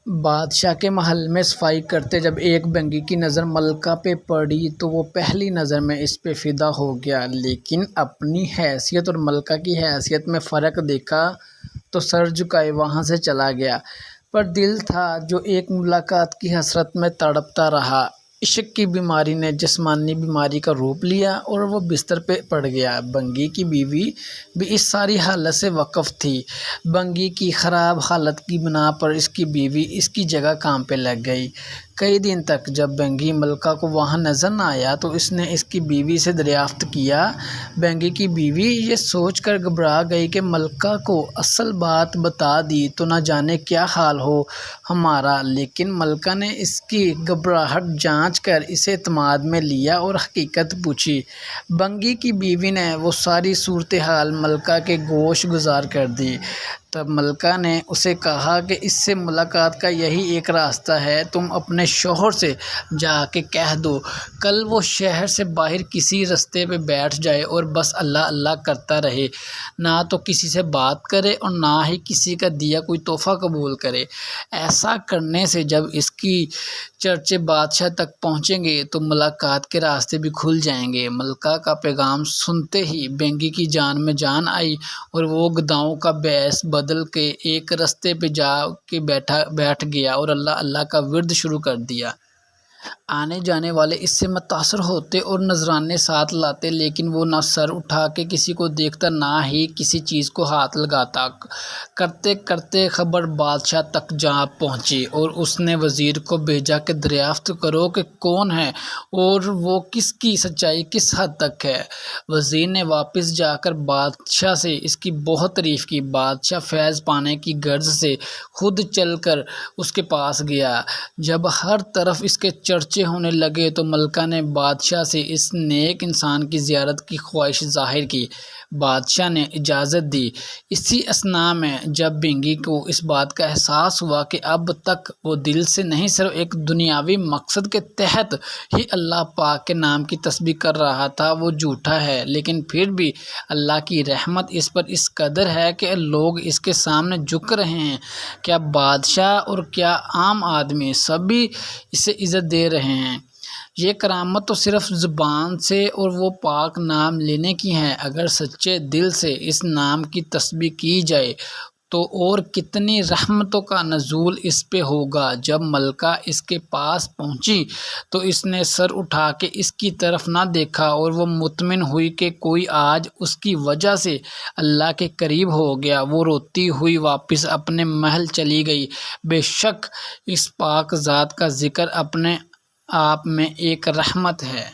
بادشاہ کے محل میں صفائی کرتے جب ایک بھنگی کی نظر ملکہ پہ پڑی تو وہ پہلی نظر میں اس پہ فدا ہو گیا، لیکن اپنی حیثیت اور ملکہ کی حیثیت میں فرق دیکھا تو سر جھکائے وہاں سے چلا گیا۔ پر دل تھا جو ایک ملاقات کی حسرت میں تڑپتا رہا۔ عشق کی بیماری نے جسمانی بیماری کا روپ لیا اور وہ بستر پہ پڑ گیا۔ بھنگی کی بیوی بھی اس ساری حالت سے واقف تھی۔ بھنگی کی خراب حالت کی بنا پر اس کی بیوی اس کی جگہ کام پہ لگ گئی۔ کئی دن تک جب بھنگی ملکہ کو وہاں نظر نہ آیا تو اس نے اس کی بیوی سے دریافت کیا۔ بھنگی کی بیوی یہ سوچ کر گھبرا گئی کہ ملکہ کو اصل بات بتا دی تو نہ جانے کیا حال ہو ہمارا، لیکن ملکہ نے اس کی گھبراہٹ جانچ کر اسے اعتماد میں لیا اور حقیقت پوچھی۔ بھنگی کی بیوی نے وہ ساری صورتحال ملکہ کے گوش گزار کر دی۔ تب ملکہ نے اسے کہا کہ اس سے ملاقات کا یہی ایک راستہ ہے، تم اپنے شوہر سے جا کے کہہ دو کل وہ شہر سے باہر کسی رستے پہ بیٹھ جائے اور بس اللہ اللہ کرتا رہے، نہ تو کسی سے بات کرے اور نہ ہی کسی کا دیا کوئی تحفہ قبول کرے۔ ایسا کرنے سے جب اس کی چرچے بادشاہ تک پہنچیں گے تو ملاقات کے راستے بھی کھل جائیں گے۔ ملکہ کا پیغام سنتے ہی بھنگی کی جان میں جان آئی اور وہ گداؤں کا بیس بدل کے ایک رستے پہ جا کے بیٹھ گیا اور اللہ اللہ کا ورد شروع کر دیا۔ آنے جانے والے اس سے متاثر ہوتے اور نذرانے ساتھ لاتے، لیکن وہ نہ سر اٹھا کے کسی کو دیکھتا نہ ہی کسی چیز کو ہاتھ لگاتا۔ کرتے کرتے خبر بادشاہ تک جا پہنچی اور اس نے وزیر کو بھیجا کہ دریافت کرو کہ کون ہے اور وہ کس کی سچائی کس حد تک ہے۔ وزیر نے واپس جا کر بادشاہ سے اس کی بہت تعریف کی۔ بادشاہ فیض پانے کی غرض سے خود چل کر اس کے پاس گیا۔ جب ہر طرف اس کے چرچے ہونے لگے تو ملکہ نے بادشاہ سے اس نیک انسان کی زیارت کی خواہش ظاہر کی۔ بادشاہ نے اجازت دی۔ اسی اثناء میں جب بھنگی کو اس بات کا احساس ہوا کہ اب تک وہ دل سے نہیں صرف ایک دنیاوی مقصد کے تحت ہی اللہ پاک کے نام کی تسبیح کر رہا تھا، وہ جھوٹا ہے لیکن پھر بھی اللہ کی رحمت اس پر اس قدر ہے کہ لوگ اس کے سامنے جھک رہے ہیں، کیا بادشاہ اور کیا عام آدمی سبھی اسے عزت دے رہے ہیں۔ یہ کرامت تو صرف زبان سے اور وہ پاک نام لینے کی ہے، اگر سچے دل سے اس نام کی تسبیح کی جائے تو اور کتنی رحمتوں کا نزول اس پہ ہوگا۔ جب ملکہ اس کے پاس پہنچی تو اس نے سر اٹھا کے اس کی طرف نہ دیکھا اور وہ مطمئن ہوئی کہ کوئی آج اس کی وجہ سے اللہ کے قریب ہو گیا۔ وہ روتی ہوئی واپس اپنے محل چلی گئی۔ بے شک اس پاک ذات کا ذکر اپنے آپ میں ایک رحمت ہے۔